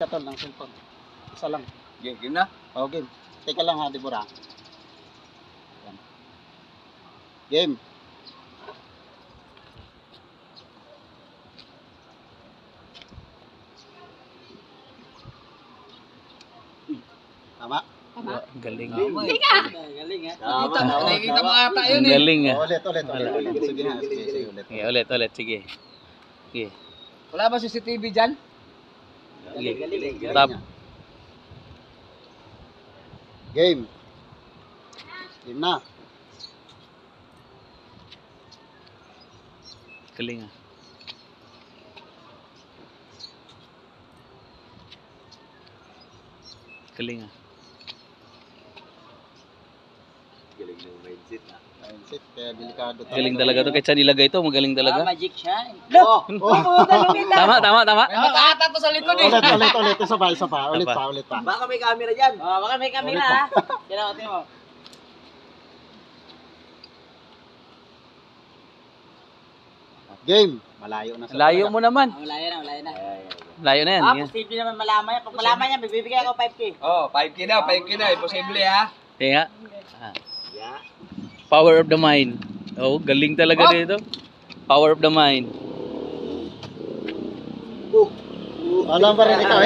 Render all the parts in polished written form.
Katol ng cellphone. Isa lang. Game na? Oh, game. Teka lang ha, Deborah. Yan. Game. Tama? Galing. Galing ha. Nakikita mo ata yun Ang eh. galing ah. Ulit. Sige na, sige ulit. Sige, ulit. Sige. Sige. Wala ba CCTV dyan? Sige. Stop. Game. Game na. Galing ah. Galing ah. Galing ng mindset na. Mindset, kaya delikado. Galing talaga to. Kahit saan nilagay to, magaling talaga. Magic siya. Oh, Tama. Mata ata to sa likod eh. ulit. Isa pa. Ulit pa. Baka may camera dyan. Baka may camera ha. Kailangan mo. Game. Malayo na sa Layo mo naman. Wala na. Layo na yan. Yan. Posible naman malaman yan. Pag malaman yan, bibigay ako 5K. Oh, 5K na. Imposible ha. Kaya nga. Ah. Power of the mind. Oh, galing talaga dito. Power of the mind. Alam pa rin ikaw.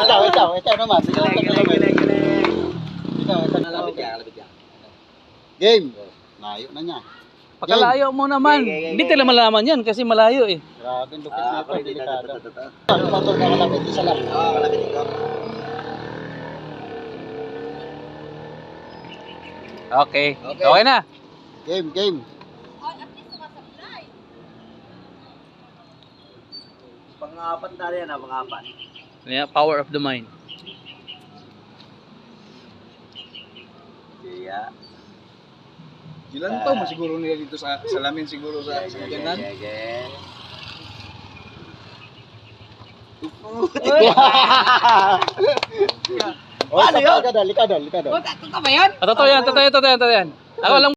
Ikaw naman. Ikaw naman. Game. Layo na niya. Pagkalayo mo naman. Hindi tila malaman yan kasi malayo eh. Grabe, lupit na ito. Delikado. Ano pa ito nakalapit? Isa lang. Okay. Okay na. Game. Pang-apat na rin ha, pang-apat. Yeah, power of the mind. Kaya. Ilan to? Masiguro nila dito sa salamin siguro sa ganan. Ano yun? Likadol. Totoo ba yun? Totoo yan. Ako lang